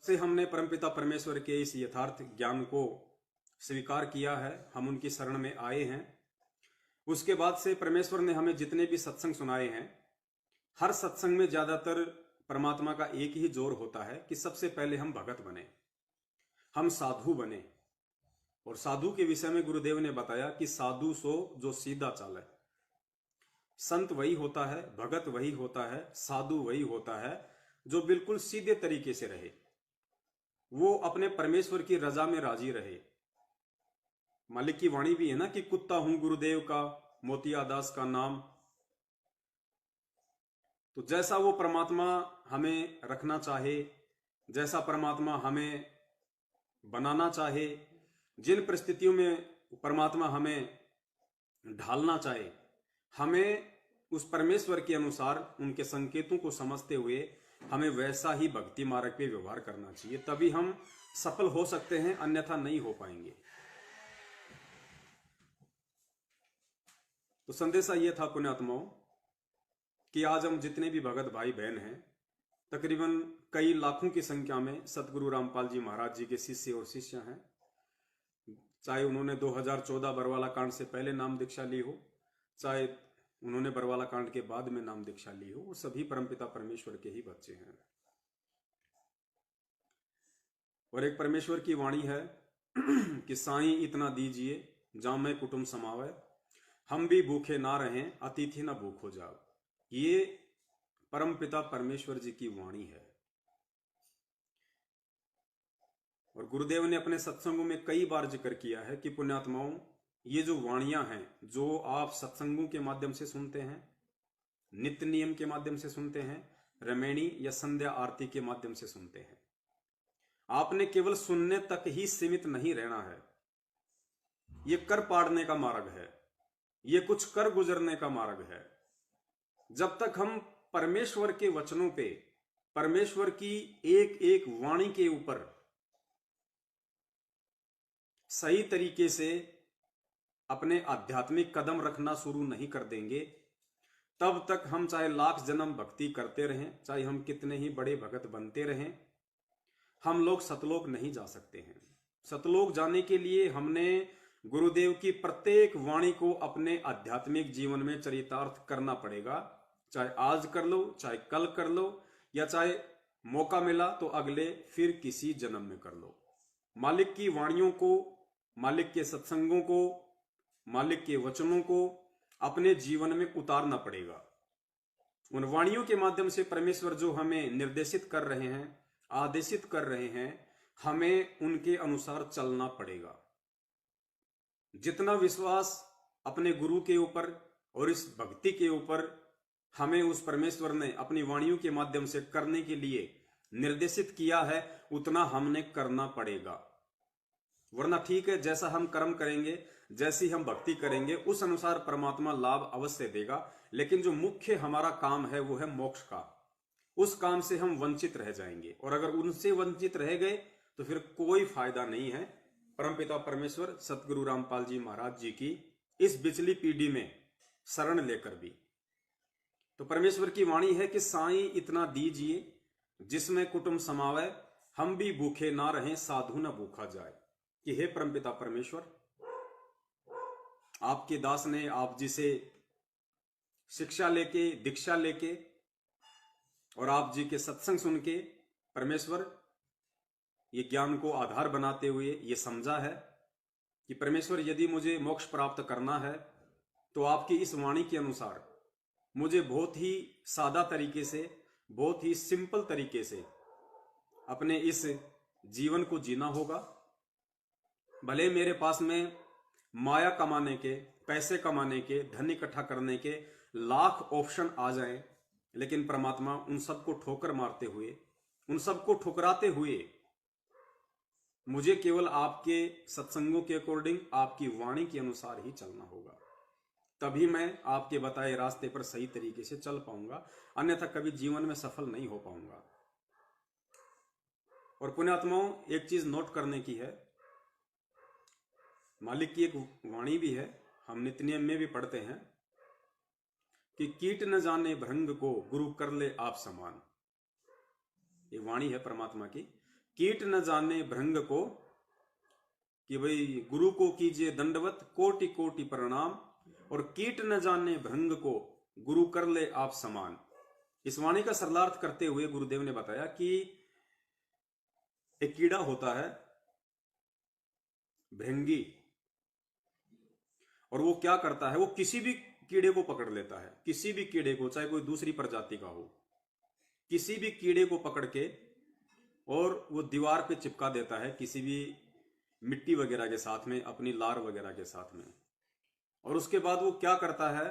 से हमने परमपिता परमेश्वर के इस यथार्थ ज्ञान को स्वीकार किया है, हम उनकी शरण में आए हैं। उसके बाद से परमेश्वर ने हमें जितने भी सत्संग सुनाए हैं, हर सत्संग में ज्यादातर परमात्मा का एक ही जोर होता है कि सबसे पहले हम भगत बने, हम साधु बने। और साधु के विषय में गुरुदेव ने बताया कि साधु सो जो सीधा चाले। संत वही होता है, भगत वही होता है, साधु वही होता है जो बिल्कुल सीधे तरीके से रहे, वो अपने परमेश्वर की रजा में राजी रहे। मालिक की वाणी भी है ना कि कुत्ता हूं गुरुदेव का, मोतिया दास का नाम। तो जैसा वो परमात्मा हमें रखना चाहे, जैसा परमात्मा हमें बनाना चाहे, जिन परिस्थितियों में परमात्मा हमें ढालना चाहे, हमें उस परमेश्वर के अनुसार उनके संकेतों को समझते हुए हमें वैसा ही भक्ति मार्ग पे व्यवहार करना चाहिए, तभी हम सफल हो सकते हैं, अन्यथा नहीं हो पाएंगे। तो संदेशा यह था पुण्यात्माओं कि आज हम जितने भी भगत भाई बहन हैं, तकरीबन कई लाखों की संख्या में सतगुरु रामपाल जी महाराज जी के शिष्य और शिष्य हैं। चाहे उन्होंने 2014 बरवाला कांड से पहले नाम दीक्षा ली हो, चाहे उन्होंने बरवाला कांड के बाद में नाम दीक्षा ली हो, वो सभी परमपिता परमेश्वर के ही बच्चे हैं। और एक परमेश्वर की वाणी है कि साईं इतना दीजिए जामे कुटुंब समावे, हम भी भूखे ना रहें अतिथि ना भूख हो जाओ। ये परमपिता परमेश्वर जी की वाणी है। और गुरुदेव ने अपने सत्संगों में कई बार जिक्र किया है कि पुण्यात्माओं, ये जो वाणियां हैं जो आप सत्संगों के माध्यम से सुनते हैं, नित्य नियम के माध्यम से सुनते हैं, रमैणी या संध्या आरती के माध्यम से सुनते हैं, आपने केवल सुनने तक ही सीमित नहीं रहना है। ये कर पाड़ने का मार्ग है, ये कुछ कर गुजरने का मार्ग है। जब तक हम परमेश्वर के वचनों पे, परमेश्वर की एक एक वाणी के ऊपर सही तरीके से अपने आध्यात्मिक कदम रखना शुरू नहीं कर देंगे, तब तक हम चाहे लाख जन्म भक्ति करते रहें, चाहे हम कितने ही बड़े भगत बनते रहें, हम लोग सतलोक नहीं जा सकते हैं। सतलोक जाने के लिए हमने गुरुदेव की प्रत्येक वाणी को अपने आध्यात्मिक जीवन में चरितार्थ करना पड़ेगा। चाहे आज कर लो, चाहे कल कर लो, या चाहे मौका मिला तो अगले फिर किसी जन्म में कर लो। मालिक की वाणियों को, मालिक के सत्संगों को, मालिक के वचनों को अपने जीवन में उतारना पड़ेगा। उन वाणियों के माध्यम से परमेश्वर जो हमें निर्देशित कर रहे हैं, आदेशित कर रहे हैं, हमें उनके अनुसार चलना पड़ेगा। जितना विश्वास अपने गुरु के ऊपर और इस भक्ति के ऊपर हमें उस परमेश्वर ने अपनी वाणियों के माध्यम से करने के लिए निर्देशित किया है, उतना हमने करना पड़ेगा। वरना ठीक है, जैसा हम कर्म करेंगे, जैसी हम भक्ति करेंगे, उस अनुसार परमात्मा लाभ अवश्य देगा, लेकिन जो मुख्य हमारा काम है वो है मोक्ष का। उस काम से हम वंचित रह जाएंगे, और अगर उनसे वंचित रह गए तो फिर कोई फायदा नहीं है। परमपिता परमेश्वर सतगुरु रामपाल जी महाराज जी की इस बिचली पीढ़ी में शरण लेकर भी, तो परमेश्वर की वाणी है कि साईं इतना दीजिए जिसमें कुटुंब समावे, हम भी भूखे ना रहें साधु ना भूखा जाए। कि हे परमपिता परमेश्वर, आपके दास ने आप जी से शिक्षा लेके, दीक्षा लेके और आप जी के सत्संग सुन के परमेश्वर ये ज्ञान को आधार बनाते हुए ये समझा है कि परमेश्वर यदि मुझे मोक्ष प्राप्त करना है तो आपकी इस वाणी के अनुसार मुझे बहुत ही सादा तरीके से, बहुत ही सिंपल तरीके से अपने इस जीवन को जीना होगा। भले मेरे पास में माया कमाने के, पैसे कमाने के, धन इकट्ठा करने के लाख ऑप्शन आ जाएं, लेकिन परमात्मा उन सबको ठोकर मारते हुए, उन सबको ठुकराते हुए मुझे केवल आपके सत्संगों के अकॉर्डिंग, आपकी वाणी के अनुसार ही चलना होगा। तभी मैं आपके बताए रास्ते पर सही तरीके से चल पाऊंगा, अन्यथा कभी जीवन में सफल नहीं हो पाऊंगा। और पुण्यात्माओं, एक चीज नोट करने की है, मालिक की एक वाणी भी है, हम नित्यनियम में भी पढ़ते हैं कि कीट न जाने भृंग को गुरु कर ले आप समान। ये वाणी है परमात्मा की कीट न जाने भृंग को, कि भाई गुरु को कीजिए दंडवत कोटि कोटि प्रणाम, और कीट न जाने भृंग को गुरु कर ले आप समान। इस वाणी का सरलार्थ करते हुए गुरुदेव ने बताया कि एक कीड़ा होता है भृंगी, और वो क्या करता है, वो किसी भी कीड़े को पकड़ लेता है, किसी भी कीड़े को, चाहे कोई दूसरी प्रजाति का हो, किसी भी कीड़े को पकड़ के और वो दीवार पे चिपका देता है, किसी भी मिट्टी वगैरह के साथ में, अपनी लार वगैरह के साथ में। और उसके बाद वो क्या करता है,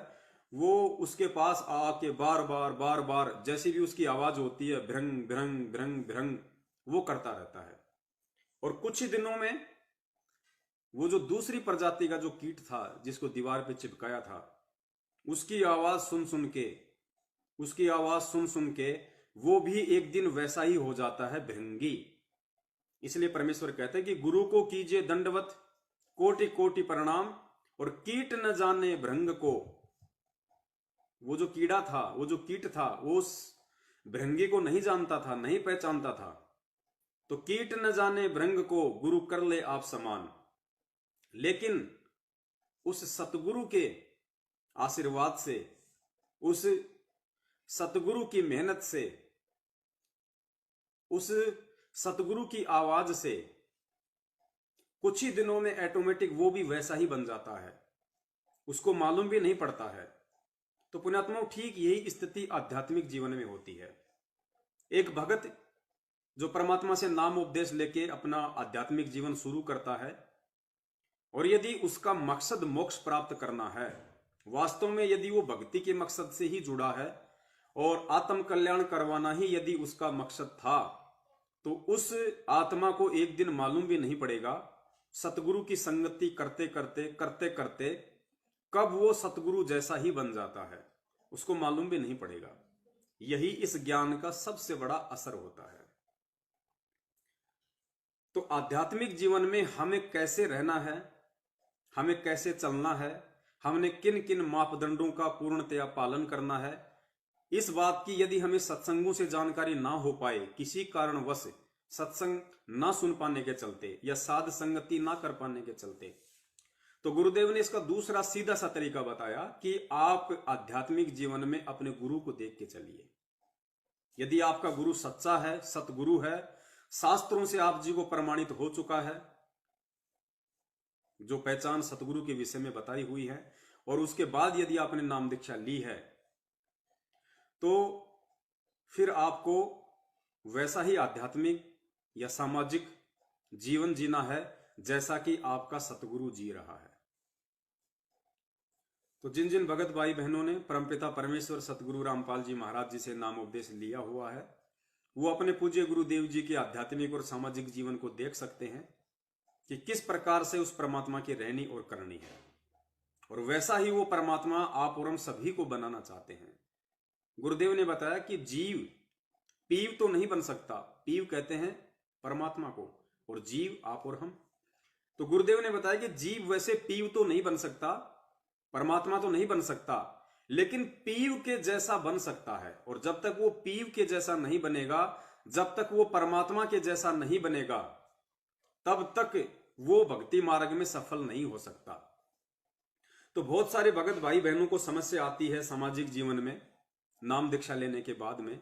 वो उसके पास आके बार बार जैसी भी उसकी आवाज होती है, भ्रंग भ्रंग भ्रंग भ्रंग, वो करता रहता है। और कुछ ही दिनों में वो जो दूसरी प्रजाति का जो कीट था जिसको दीवार पे चिपकाया था, उसकी आवाज सुन सुन के वो भी एक दिन वैसा ही हो जाता है, भृंगी। इसलिए परमेश्वर कहते हैं कि गुरु को कीजिए दंडवत कोटि कोटि प्रणाम, और कीट न जाने भृंग को, वो जो कीड़ा था, वो जो कीट था, वो उस भृंगी को नहीं जानता था, नहीं पहचानता था। तो कीट न जाने भृंग को गुरु कर ले आप समान। लेकिन उस सतगुरु के आशीर्वाद से, उस सतगुरु की मेहनत से, उस सतगुरु की आवाज से कुछ ही दिनों में ऑटोमेटिक वो भी वैसा ही बन जाता है, उसको मालूम भी नहीं पड़ता है। तो पुण्यात्माओं, ठीक यही स्थिति आध्यात्मिक जीवन में होती है। एक भगत जो परमात्मा से नाम उपदेश लेके अपना आध्यात्मिक जीवन शुरू करता है, और यदि उसका मकसद मोक्ष प्राप्त करना है, वास्तव में यदि वो भक्ति के मकसद से ही जुड़ा है और आत्म कल्याण करवाना ही यदि उसका मकसद था, तो उस आत्मा को एक दिन मालूम भी नहीं पड़ेगा, सतगुरु की संगति करते करते कब वो सतगुरु जैसा ही बन जाता है, उसको मालूम भी नहीं पड़ेगा। यही इस ज्ञान का सबसे बड़ा असर होता है। तो आध्यात्मिक जीवन में हमें कैसे रहना है, हमें कैसे चलना है, हमने किन किन मापदंडों का पूर्णतया पालन करना है, इस बात की यदि हमें सत्संगों से जानकारी ना हो पाए, किसी कारणवश सत्संग ना सुन पाने के चलते या साध संगति ना कर पाने के चलते, तो गुरुदेव ने इसका दूसरा सीधा सा तरीका बताया कि आप आध्यात्मिक जीवन में अपने गुरु को देख के चलिए। यदि आपका गुरु सच्चा है, सतगुरु है, शास्त्रों से आप जी को प्रमाणित हो चुका है, जो पहचान सतगुरु के विषय में बताई हुई है, और उसके बाद यदि आपने नाम दीक्षा ली है, तो फिर आपको वैसा ही आध्यात्मिक या सामाजिक जीवन जीना है जैसा कि आपका सतगुरु जी रहा है। तो जिन जिन भगत भाई बहनों ने परमपिता परमेश्वर सतगुरु रामपाल जी महाराज जी से नाम उपदेश लिया हुआ है, वो अपने पूज्य गुरुदेव जी के आध्यात्मिक और सामाजिक जीवन को देख सकते हैं कि किस प्रकार से उस परमात्मा की रहनी और करनी है, और वैसा ही वो परमात्मा आप और हम सभी को बनाना चाहते हैं। गुरुदेव ने बताया कि जीव पीव तो नहीं बन सकता, पीव कहते हैं परमात्मा को, और जीव आप और हम। तो गुरुदेव ने बताया कि जीव वैसे पीव तो नहीं बन सकता, परमात्मा तो नहीं बन सकता, लेकिन पीव के जैसा बन सकता है। और जब तक वो पीव के जैसा नहीं बनेगा, जब तक वो परमात्मा के जैसा नहीं बनेगा, तब तक वो भक्ति मार्ग में सफल नहीं हो सकता। तो बहुत सारे भगत भाई बहनों को समस्या आती है सामाजिक जीवन में, नाम दीक्षा लेने के बाद में,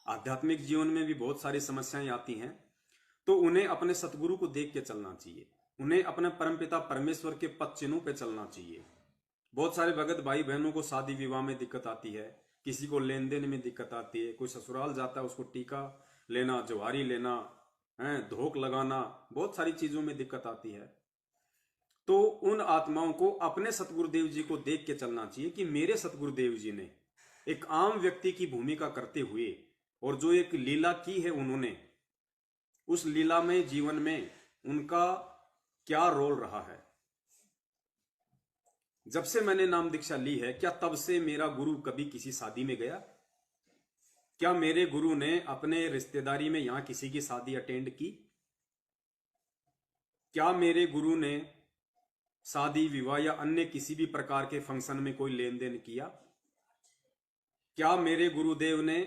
आध्यात्मिक जीवन में भी बहुत सारी समस्याएं आती हैं। तो उन्हें अपने सतगुरु को देख के चलना चाहिए, उन्हें अपने परमपिता परमेश्वर के पद चिन्हों पे चलना चाहिए। बहुत सारे भगत भाई बहनों को शादी विवाह में दिक्कत आती है, किसी को लेन देन में दिक्कत आती है, कोई ससुराल जाता है उसको टीका लेना, जवारी लेना, धोख लगाना, बहुत सारी चीजों में दिक्कत आती है। तो उन आत्माओं को अपने सतगुरुदेव जी को देख के चलना चाहिए कि मेरे सतगुरुदेव जी ने एक आम व्यक्ति की भूमिका करते हुए और जो एक लीला की है उन्होंने, उस लीला में जीवन में उनका क्या रोल रहा है। जब से मैंने नाम दीक्षा ली है, क्या तब से मेरा गुरु कभी किसी शादी में गया? क्या मेरे गुरु ने अपने रिश्तेदारी में यहां किसी की शादी अटेंड की? क्या मेरे गुरु ने शादी विवाह या अन्य किसी भी प्रकार के फंक्शन में कोई लेन देन किया? क्या मेरे गुरुदेव ने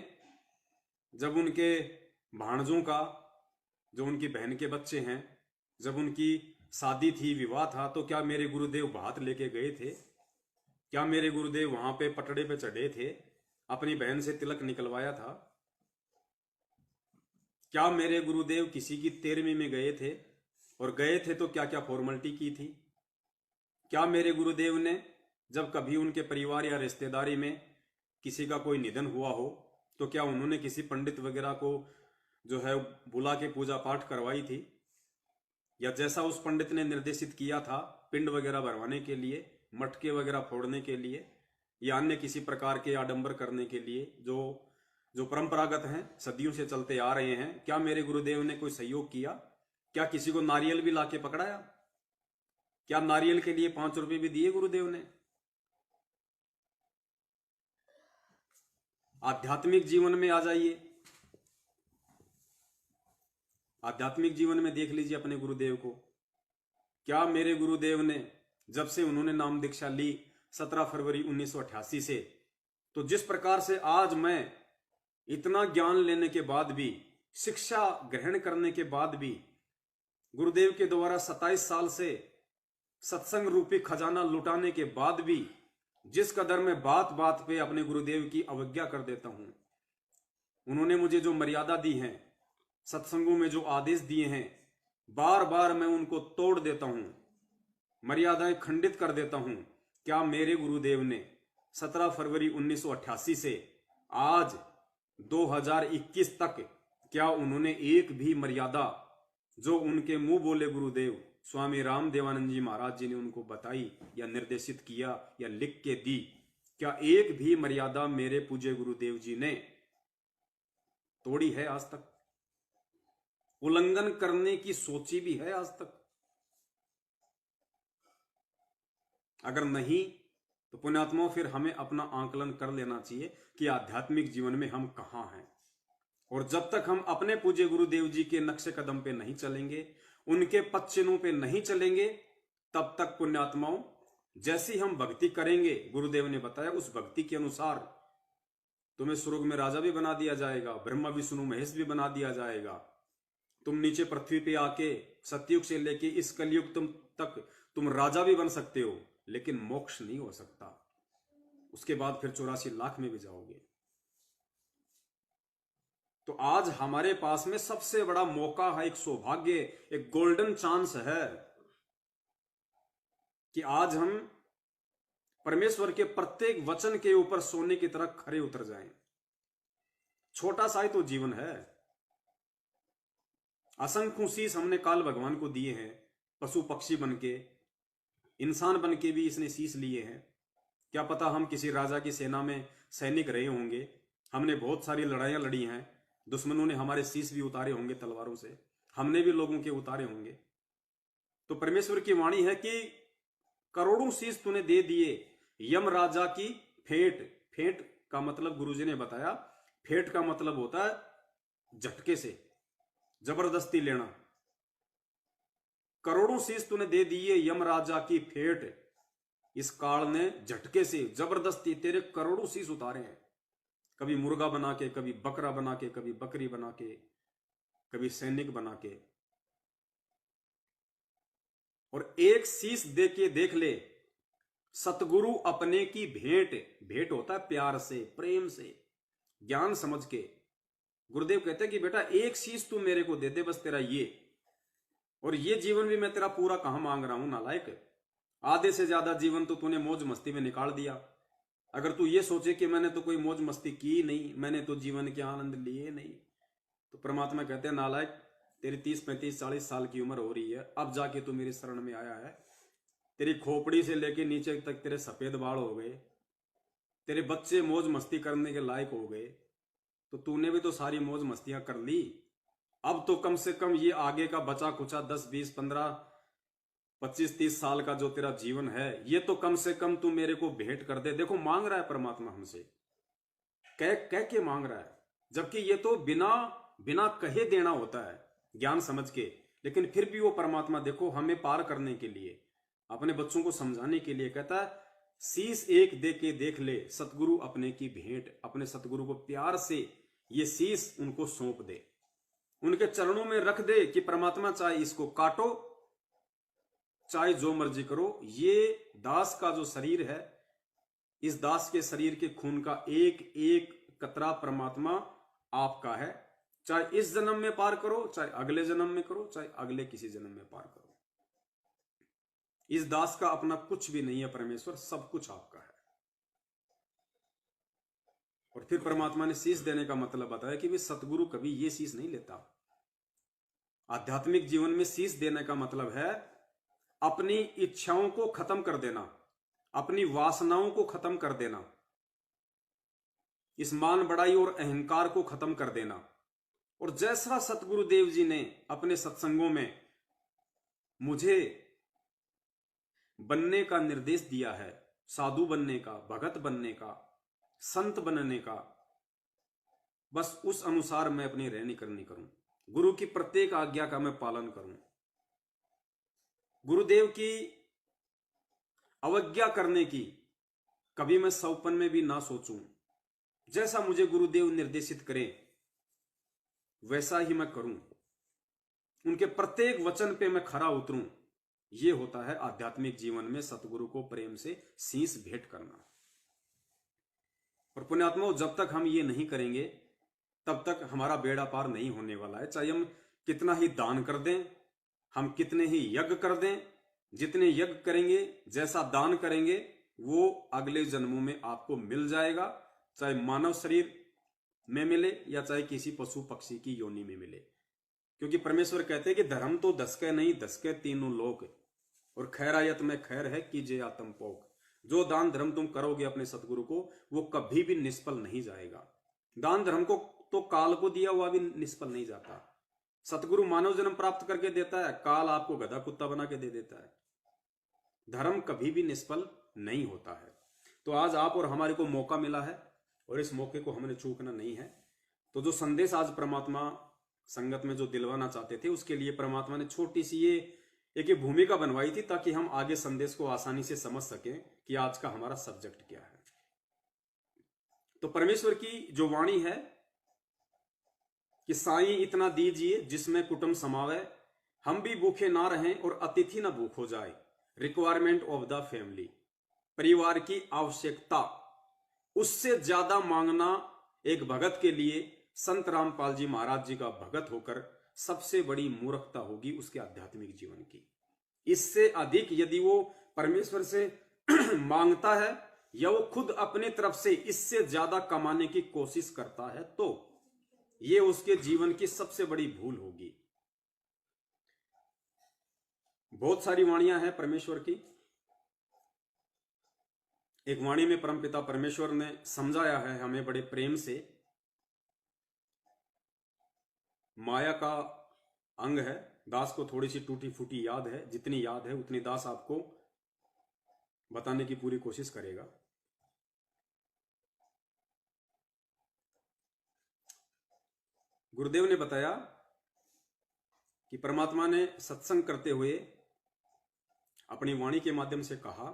जब उनके भाणजों का, जो उनकी बहन के बच्चे हैं, जब उनकी शादी थी, विवाह था, तो क्या मेरे गुरुदेव भात लेके गए थे? क्या मेरे गुरुदेव वहां पे पटड़े पे चढ़े थे, अपनी बहन से तिलक निकलवाया था? क्या मेरे गुरुदेव किसी की 13वीं में गए थे, और गए थे तो क्या क्या फॉर्मेलिटी की थी? क्या मेरे गुरुदेव ने जब कभी उनके परिवार या रिश्तेदारी में किसी का कोई निधन हुआ हो, तो क्या उन्होंने किसी पंडित वगैरह को जो है बुला के पूजा पाठ करवाई थी? या जैसा उस पंडित ने निर्देशित किया था पिंड वगैरह भरवाने के लिए, मटके वगैरह फोड़ने के लिए, या अन्य किसी प्रकार के आडंबर करने के लिए, जो जो परंपरागत हैं, सदियों से चलते आ रहे हैं, क्या मेरे गुरुदेव ने कोई सहयोग किया? क्या किसी को नारियल भी लाके पकड़ाया? क्या नारियल के लिए 5 रुपए भी दिए गुरुदेव ने? आध्यात्मिक जीवन में आ जाइए, आध्यात्मिक जीवन में देख लीजिए अपने गुरुदेव को। क्या मेरे गुरुदेव ने जब से उन्होंने नाम दीक्षा ली 17 फरवरी 1988 से, तो जिस प्रकार से आज मैं इतना ज्ञान लेने के बाद भी, शिक्षा ग्रहण करने के बाद भी, गुरुदेव के द्वारा 27 साल से सत्संग रूपी खजाना लुटाने के बाद भी, जिस कदर मैं बात बात पे अपने गुरुदेव की अवज्ञा कर देता हूं, उन्होंने मुझे जो मर्यादा दी है, सत्संगों में जो आदेश दिए हैं, बार बार मैं उनको तोड़ देता हूं, मर्यादाएं खंडित कर देता हूं। क्या मेरे गुरुदेव ने 17 फरवरी 1988 से आज 2021 तक, क्या उन्होंने एक भी मर्यादा जो उनके मुंह बोले गुरुदेव स्वामी राम देवानंद जी महाराज जी ने उनको बताई या निर्देशित किया या लिख के दी, क्या एक भी मर्यादा मेरे पूज्य गुरुदेव जी ने तोड़ी है आज तक? उल्लंघन करने की सोची भी है आज तक? अगर नहीं तो पुण्यात्माओं, फिर हमें अपना आंकलन कर लेना चाहिए कि आध्यात्मिक जीवन में हम कहां हैं। और जब तक हम अपने पूज्य गुरुदेव जी के नक्शे कदम पे नहीं चलेंगे, उनके पद चिन्हों पे नहीं चलेंगे, तब तक पुण्यात्माओं, जैसी हम भक्ति करेंगे, गुरुदेव ने बताया उस भक्ति के अनुसार तुम्हें स्वर्ग में राजा भी बना दिया जाएगा, ब्रह्मा विष्णु महेश भी बना दिया जाएगा। तुम नीचे पृथ्वी पे आके सतयुग से लेके इस कलयुग तक तुम राजा भी बन सकते हो, लेकिन मोक्ष नहीं हो सकता। उसके बाद फिर 84 लाख में भी जाओगे। तो आज हमारे पास में सबसे बड़ा मौका है, एक सौभाग्य, एक गोल्डन चांस है कि आज हम परमेश्वर के प्रत्येक वचन के ऊपर सोने की तरह खरे उतर जाएं। छोटा सा ही तो जीवन है। असंख्य शीश हमने काल भगवान को दिए हैं, पशु पक्षी बनके, इंसान बनके भी इसने शीश लिए हैं। क्या पता हम किसी राजा की सेना में सैनिक रहे होंगे, हमने बहुत सारी लड़ाइयां लड़ी हैं, दुश्मनों ने हमारे शीश भी उतारे होंगे तलवारों से, हमने भी लोगों के उतारे होंगे। तो परमेश्वर की वाणी है कि करोड़ों शीश तूने दे दिए, यम राजा की फेंट। फेंट का मतलब गुरुजी ने बताया, फेंट का मतलब होता है झटके से, जबरदस्ती लेना। करोड़ों शीश तूने दे दिए यम राजा की फेंट, इस काल ने झटके से जबरदस्ती तेरे करोड़ों शीश उतारे हैं। कभी मुर्गा बना के, कभी बकरा बना के, कभी बकरी बना के, कभी सैनिक बना के। और एक शीश दे के देख ले, सतगुरु अपने की भेंट। भेंट होता है प्यार से, प्रेम से, ज्ञान समझ के। गुरुदेव कहते हैं कि बेटा एक शीश तू मेरे को दे दे, बस तेरा ये, और ये जीवन भी मैं तेरा पूरा कहां मांग रहा हूं नालायक। आधे से ज्यादा जीवन तो तूने मौज मस्ती में निकाल दिया। अगर तू ये सोचे कि मैंने तो कोई मौज मस्ती की नहीं, मैंने तो जीवन के आनंद लिए नहीं, तो परमात्मा कहते हैं नालायक, तेरी 30, 35, 40 साल की उम्र हो रही है, अब जाके तू मेरी शरण में आया है। तेरी खोपड़ी से लेके नीचे तक तेरे सफेद बाल हो गए, तेरे बच्चे मौज मस्ती करने के लायक हो गए, तो तूने भी तो सारी मौज मस्तियां कर ली। अब तो कम से कम ये आगे का बचा कुचा 10, 20, 15, 25, 30 साल का जो तेरा जीवन है, ये तो कम से कम तू मेरे को भेंट कर दे। देखो मांग रहा है परमात्मा हमसे, कह कह के मांग रहा है, जबकि ये तो बिना बिना कहे देना होता है, ज्ञान समझ के। लेकिन फिर भी वो परमात्मा देखो हमें पार करने के लिए, अपने बच्चों को समझाने के लिए कहता है, शीश एक दे के देख ले, सतगुरु अपने की भेंट। अपने सतगुरु को प्यार से ये शीश उनको सौंप दे। उनके चरणों में रख दे कि परमात्मा चाहे इसको काटो, चाहे जो मर्जी करो, ये दास का जो शरीर है, इस दास के शरीर के खून का एक एक कतरा परमात्मा आपका है। चाहे इस जन्म में पार करो, चाहे अगले जन्म में करो, चाहे अगले किसी जन्म में पार करो। इस दास का अपना कुछ भी नहीं है परमेश्वर, सब कुछ आपका है। और फिर परमात्मा ने शीश देने का मतलब बताया कि वे सतगुरु कभी ये शीश नहीं लेता। आध्यात्मिक जीवन में शीश देने का मतलब है अपनी इच्छाओं को खत्म कर देना, अपनी वासनाओं को खत्म कर देना, इस मान बड़ाई और अहंकार को खत्म कर देना। और जैसा सतगुरुदेव जी ने अपने सत्संगों में मुझे बनने का निर्देश दिया है, साधु बनने का, भगत बनने का, संत बनने का, बस उस अनुसार मैं अपनी रहनी करनी करूं, गुरु की प्रत्येक आज्ञा का मैं पालन करूं, गुरुदेव की अवज्ञा करने की कभी मैं सौपन में भी ना सोचूं। जैसा मुझे गुरुदेव निर्देशित करें वैसा ही मैं करूं, उनके प्रत्येक वचन पे मैं खरा उतरूं। यह होता है आध्यात्मिक जीवन में सतगुरु को प्रेम से शीश भेंट करना। और पुण्यात्माओं, जब तक हम ये नहीं करेंगे तब तक हमारा बेड़ा पार नहीं होने वाला है। चाहे हम कितना ही दान कर दें, हम कितने ही यज्ञ कर दें, जितने यज्ञ करेंगे, जैसा दान करेंगे, वो अगले जन्मों में आपको मिल जाएगा, चाहे मानव शरीर में मिले या चाहे किसी पशु पक्षी की योनि में मिले। क्योंकि परमेश्वर कहते हैं कि धर्म तो 10 के नहीं 10 के तीनों लोक, और खैरायत में खैर है कीजिए आत्म पोक। जो दान धर्म तुम करोगे अपने सतगुरु को, वो कभी भी निष्फल नहीं जाएगा। दान धर्म को तो काल को दिया हुआ भी निष्फल नहीं जाता। सतगुरु मानव जन्म प्राप्त करके देता है, काल आपको गधा कुत्ता बना के दे देता है। धर्म कभी भी निष्फल नहीं होता है। तो आज आप और हमारे को मौका मिला है और इस मौके को हमने चूकना नहीं है। तो जो संदेश आज परमात्मा संगत में जो दिलवाना चाहते थे, उसके लिए परमात्मा ने छोटी सी ये एक भूमिका बनवाई थी, ताकि हम आगे संदेश को आसानी से समझ सकें कि आज का हमारा सब्जेक्ट क्या है। तो परमेश्वर की जो वाणी है कि साईं इतना दीजिए जिसमें कुटुंब समावे, हम भी भूखे ना रहें और अतिथि ना भूख हो जाए। रिक्वायरमेंट ऑफ द फैमिली, परिवार की आवश्यकता, उससे ज्यादा मांगना एक भगत के लिए संत रामपाल जी महाराज जी का भगत होकर सबसे बड़ी मूर्खता होगी उसके आध्यात्मिक जीवन की। इससे अधिक यदि वो परमेश्वर से मांगता है या वो खुद अपनी तरफ से इससे ज्यादा कमाने की कोशिश करता है, तो ये उसके जीवन की सबसे बड़ी भूल होगी। बहुत सारी वाणियां हैं परमेश्वर की। एक वाणी में परमपिता परमेश्वर ने समझाया है हमें बड़े प्रेम से। माया का अंग है, दास को थोड़ी सी टूटी फूटी याद है, जितनी याद है उतनी दास आपको बताने की पूरी कोशिश करेगा। गुरुदेव ने बताया कि परमात्मा ने सत्संग करते हुए अपनी वाणी के माध्यम से कहा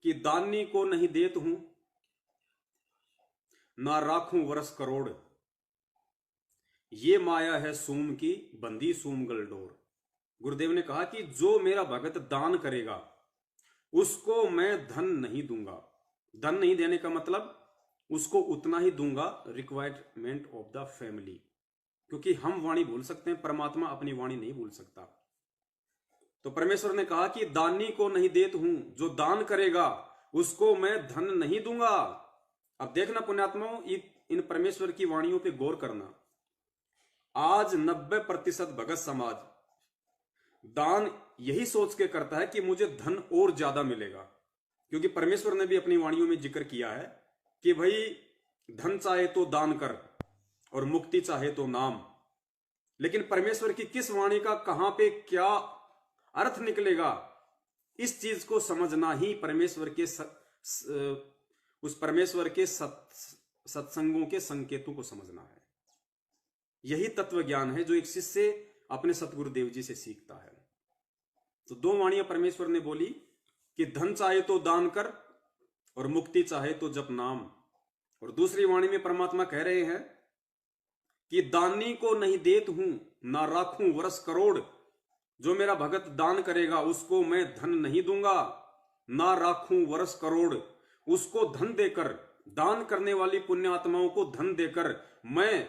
कि दानी को नहीं देत हूं, ना राखूं वर्ष करोड़, ये माया है सूम की बंदी सूम गलडोर। गुरुदेव ने कहा कि जो मेरा भगत दान करेगा उसको मैं धन नहीं दूंगा। धन नहीं देने का मतलब उसको उतना ही दूंगा, रिक्वायरमेंट ऑफ द फैमिली। क्योंकि हम वाणी भूल सकते हैं, परमात्मा अपनी वाणी नहीं भूल सकता। तो परमेश्वर ने कहा कि दानी को नहीं देत हूं, जो दान करेगा उसको मैं धन नहीं दूंगा। अब देखना पुण्यात्माओं, इन परमेश्वर की वाणियों पे गौर करना। आज 90% भगत समाज दान यही सोच के करता है कि मुझे धन और ज्यादा मिलेगा। क्योंकि परमेश्वर ने भी अपनी वाणियों में जिक्र किया है कि भाई धन चाहे तो दान कर और मुक्ति चाहे तो नाम। लेकिन परमेश्वर की किस वाणी का कहां पे क्या अर्थ निकलेगा, इस चीज को समझना ही परमेश्वर के उस परमेश्वर के सत्संगों के संकेतों को समझना है। यही तत्व ज्ञान है जो एक शिष्य अपने सतगुरुदेव जी से सीखता है। तो 2 वाणियां परमेश्वर ने बोली कि धन चाहे तो दान कर और मुक्ति चाहे तो जप नाम। और दूसरी वाणी में परमात्मा कह रहे हैं कि दानी को नहीं देत हूं ना राखूं वर्ष करोड़। जो मेरा भगत दान करेगा उसको मैं धन नहीं दूंगा, ना राखूं वर्ष करोड़। उसको धन देकर, दान करने वाली पुण्य आत्माओं को धन देकर मैं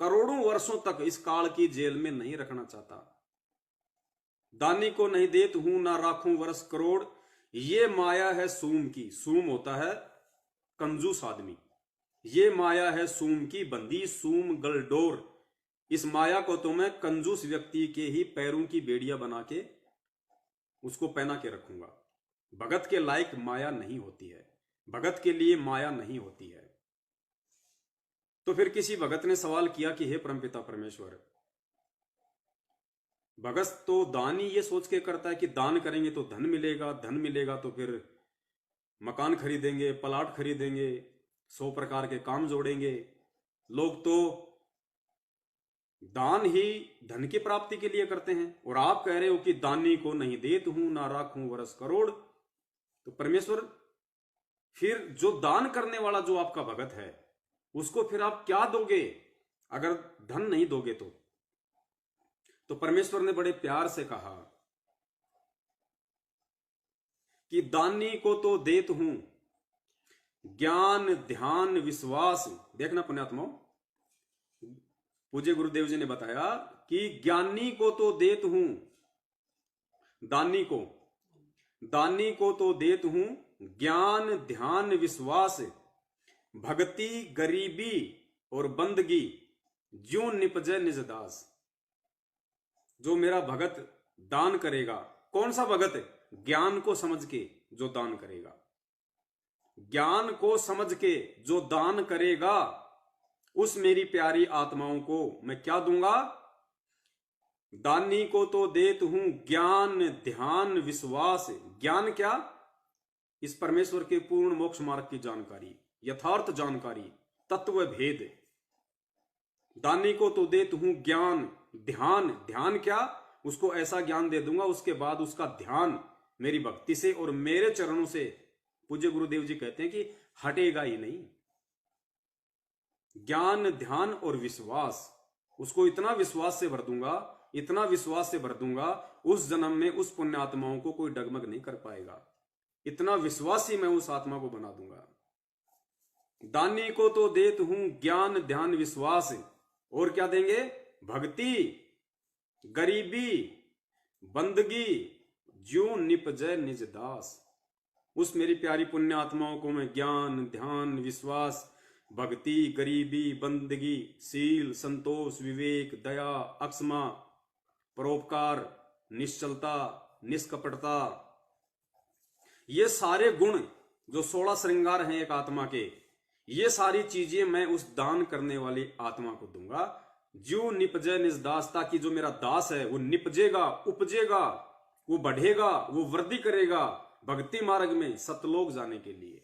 करोड़ों वर्षों तक इस काल की जेल में नहीं रखना चाहता। दानी को नहीं देत हूं ना राखूं वर्ष करोड़। ये माया है सूम की। सूम होता है कंजूस आदमी। ये माया है सूम की बंदी, सूम गलडोर। इस माया को तो मैं कंजूस व्यक्ति के ही पैरों की बेड़ियां बना के उसको पहना के रखूंगा। भगत के लायक माया नहीं होती है, भगत के लिए माया नहीं होती है। तो फिर किसी भगत ने सवाल किया कि हे परमपिता परमेश्वर, भगत तो दान ही ये सोच के करता है कि दान करेंगे तो धन मिलेगा, धन मिलेगा तो फिर मकान खरीदेंगे, प्लाट खरीदेंगे, 100 प्रकार के काम जोड़ेंगे। लोग तो दान ही धन की प्राप्ति के लिए करते हैं, और आप कह रहे हो कि दानी को नहीं देत हूं ना राखूं वर्ष करोड़। तो परमेश्वर, फिर जो दान करने वाला जो आपका भगत है उसको फिर आप क्या दोगे अगर धन नहीं दोगे तो परमेश्वर ने बड़े प्यार से कहा कि दानी को तो देत हूं ज्ञान ध्यान विश्वास। देखना पुण्यात्माओं, पूज्य गुरुदेव जी ने बताया कि ज्ञानी को तो देत हूं, दानी को तो देत हूं ज्ञान ध्यान विश्वास, भक्ति गरीबी और बंदगी, ज्यों निपजे निज दास। जो मेरा भगत दान करेगा, कौन सा भगत? ज्ञान को समझ के जो दान करेगा, ज्ञान को समझ के जो दान करेगा, उस मेरी प्यारी आत्माओं को मैं क्या दूंगा? दानी को तो देत हूं ज्ञान ध्यान विश्वास। ज्ञान क्या? इस परमेश्वर के पूर्ण मोक्ष मार्ग की जानकारी, यथार्थ जानकारी, तत्व भेद। दानी को तो देत हूं ज्ञान। ध्यान, ध्यान क्या? उसको ऐसा ज्ञान दे दूंगा उसके बाद उसका ध्यान मेरी भक्ति से और मेरे चरणों से, पूज्य गुरुदेव जी कहते हैं कि हटेगा ही नहीं। ज्ञान ध्यान और विश्वास, उसको इतना विश्वास से भर दूंगा, इतना विश्वास से भर दूंगा, उस जन्म में उस पुण्य आत्माओं को कोई डगमग नहीं कर पाएगा। इतना विश्वासी मैं उस आत्मा को बना दूंगा। दानी को तो देत हूं ज्ञान ध्यान विश्वास, और क्या देंगे? भक्ति गरीबी बंदगी, ज्यों निपजे निज दास। उस मेरी प्यारी पुण्य आत्माओं को मैं ज्ञान ध्यान विश्वास भक्ति गरीबी बंदगी शील संतोष विवेक दया अक्षमा परोपकार निश्चलता निष्कपटता, ये सारे गुण जो 16 श्रृंगार हैं एक आत्मा के, ये सारी चीजें मैं उस दान करने वाली आत्मा को दूंगा। ज्यों निपजे निज दास, ताकि जो मेरा दास है वो निपजेगा, उपजेगा, वो बढ़ेगा, वो वृद्धि करेगा भक्ति मार्ग में सतलोक जाने के लिए।